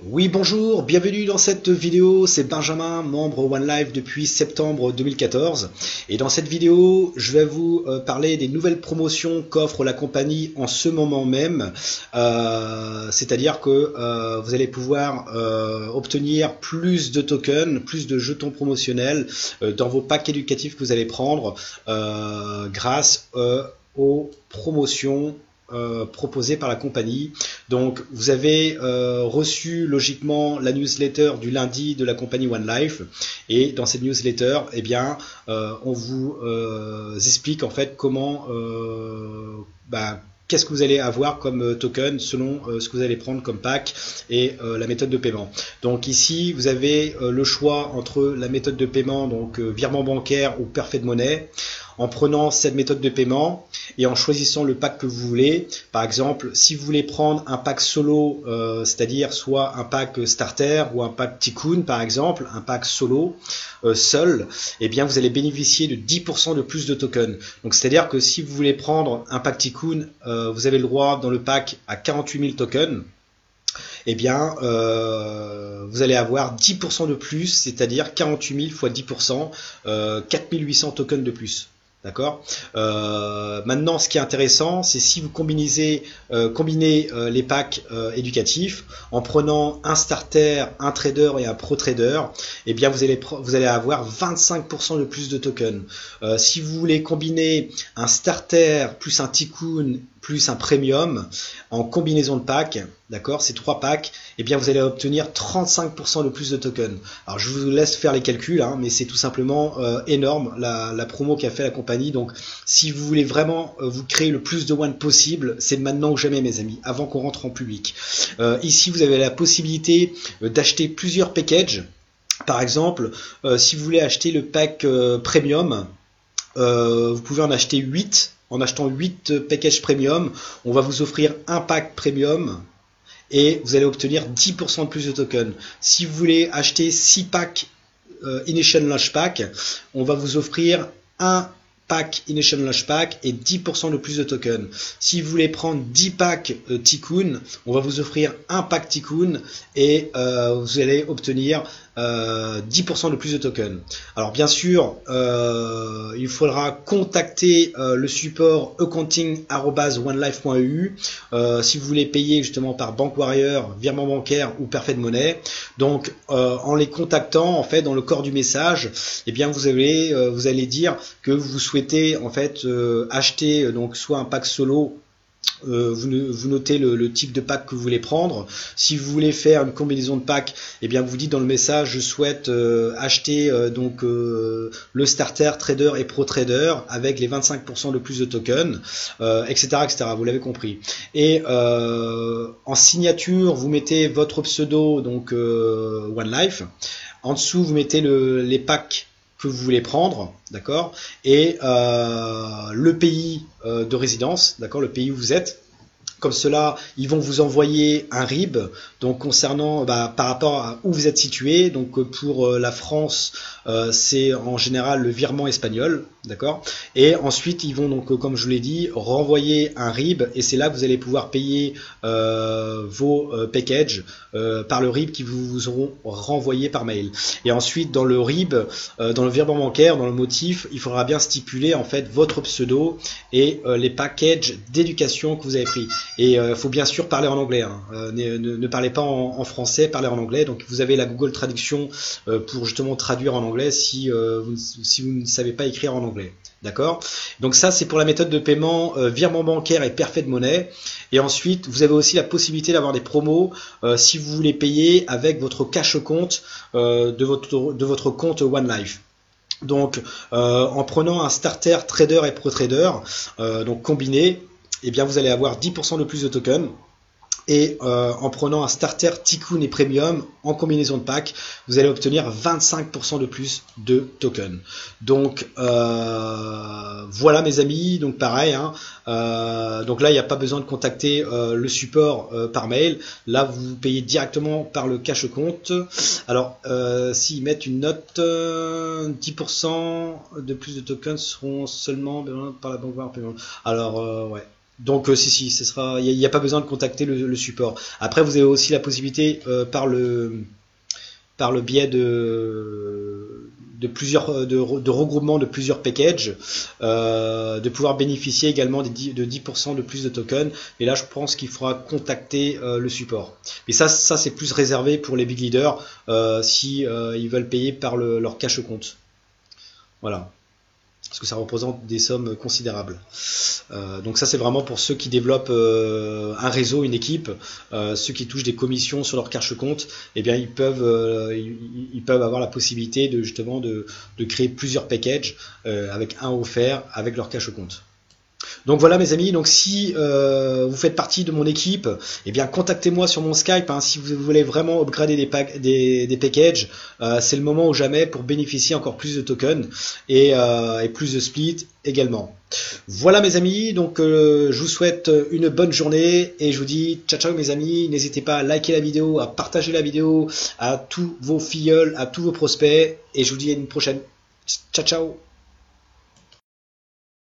Oui, bonjour, bienvenue dans cette vidéo, c'est Benjamin, membre One Life depuis septembre 2014. Et dans cette vidéo, je vais vous parler des nouvelles promotions qu'offre la compagnie en ce moment même. C'est-à-dire que vous allez pouvoir obtenir plus de tokens, plus de jetons promotionnels dans vos packs éducatifs que vous allez prendre grâce aux promotions proposé par la compagnie. Donc vous avez reçu logiquement la newsletter du lundi de la compagnie One Life, et dans cette newsletter, eh bien, on vous explique en fait comment qu'est-ce que vous allez avoir comme token selon ce que vous allez prendre comme pack et la méthode de paiement. Donc ici, vous avez le choix entre la méthode de paiement, donc virement bancaire ou Perfect Money. En prenant cette méthode de paiement et en choisissant le pack que vous voulez, par exemple, si vous voulez prendre un pack solo, c'est-à-dire soit un pack starter ou un pack Tikkun par exemple, un pack solo seul, eh bien vous allez bénéficier de 10% de plus de tokens. Donc c'est-à-dire que si vous voulez prendre un pack Tikkun, vous avez le droit dans le pack à 48 000 tokens. Eh bien, vous allez avoir 10% de plus, c'est-à-dire 48 000 fois 10%, 4800 tokens de plus. D'accord. Maintenant, ce qui est intéressant, c'est si vous combinez les packs éducatifs en prenant un starter, un trader et un pro trader, eh bien vous allez avoir 25% de plus de tokens. Si vous voulez combiner un starter plus un tikkun plus un premium en combinaison de packs, d'accord, ces trois packs, eh bien vous allez obtenir 35% de plus de tokens. Alors je vous laisse faire les calculs, hein, mais c'est tout simplement énorme la promo qu'a fait la compagnie. Donc si vous voulez vraiment vous créer le plus de one possible, c'est maintenant ou jamais mes amis, avant qu'on rentre en public. Ici vous avez la possibilité d'acheter plusieurs packages. Par exemple, si vous voulez acheter le pack premium, vous pouvez en acheter 8. En achetant 8 packages premium, on va vous offrir un pack premium et vous allez obtenir 10% de plus de tokens. Si vous voulez acheter 6 packs Initial Launch Pack, on va vous offrir un pack Initial Launch Pack et 10% de plus de tokens. Si vous voulez prendre 10 packs Tikkun, on va vous offrir un pack Tikkun et vous allez obtenir 10% de plus de tokens. Alors bien sûr, il faudra contacter le support accounting@onelife.eu si vous voulez payer justement par Bank Warrior, virement bancaire ou Perfect Money. Donc en les contactant, en fait, dans le corps du message, eh bien vous allez dire que vous souhaitez en fait acheter donc soit un pack solo. Vous notez le type de pack que vous voulez prendre. Si vous voulez faire une combinaison de packs, eh bien vous dites dans le message je souhaite acheter le starter, trader et pro trader avec les 25% de plus de tokens, etc., etc. Vous l'avez compris. Et en signature, vous mettez votre pseudo, donc One Life. En dessous, vous mettez les packs que vous voulez prendre, d'accord, et le pays de résidence, d'accord, le pays où vous êtes. Comme cela, ils vont vous envoyer un RIB, donc concernant par rapport à où vous êtes situé. Donc pour la France, c'est en général le virement espagnol, d'accord. Et ensuite, ils vont donc, comme je vous l'ai dit, renvoyer un RIB, et c'est là que vous allez pouvoir payer vos packages par le RIB qui vous auront renvoyé par mail. Et ensuite, dans le RIB, dans le virement bancaire, dans le motif, il faudra bien stipuler en fait votre pseudo et les packages d'éducation que vous avez pris. Et faut bien sûr parler en anglais, hein. Ne parlez pas en français, parlez en anglais. Donc vous avez la Google Traduction pour justement traduire en anglais si vous ne savez pas écrire en anglais. D'accord. Donc ça, c'est pour la méthode de paiement virement bancaire et Perfect Money. Et ensuite, vous avez aussi la possibilité d'avoir des promos si vous voulez payer avec votre cash compte de votre compte One Life. Donc en prenant un starter, trader et pro trader, donc combiné, eh bien vous allez avoir 10% de plus de tokens. Et en prenant un starter Tikkun et Premium en combinaison de pack, vous allez obtenir 25% de plus de tokens. Donc voilà mes amis, donc pareil, hein, donc là il n'y a pas besoin de contacter le support par mail. Là vous payez directement par le cash compte. Alors s'ils mettent une note, 10% de plus de tokens seront seulement par la banque. Alors ouais. Si, il n'y a pas besoin de contacter le support. Après, vous avez aussi la possibilité par le biais de regroupement de plusieurs packages, de pouvoir bénéficier également de 10% de plus de tokens. Et là, je pense qu'il faudra contacter le support. Mais ça c'est plus réservé pour les big leaders si ils veulent payer par leur cash compte. Voilà. Parce que ça représente des sommes considérables. Donc ça c'est vraiment pour ceux qui développent un réseau, une équipe, ceux qui touchent des commissions sur leur cash compte, eh bien ils peuvent avoir la possibilité de créer plusieurs packages avec un offert avec leur cash compte. Donc voilà mes amis, donc si vous faites partie de mon équipe, eh bien contactez-moi sur mon Skype si vous voulez vraiment upgrader des packages, c'est le moment ou jamais pour bénéficier encore plus de tokens et plus de split également. Voilà mes amis, donc je vous souhaite une bonne journée et je vous dis ciao ciao mes amis, n'hésitez pas à liker la vidéo, à partager la vidéo à tous vos filleuls, à tous vos prospects et je vous dis à une prochaine. Ciao ciao.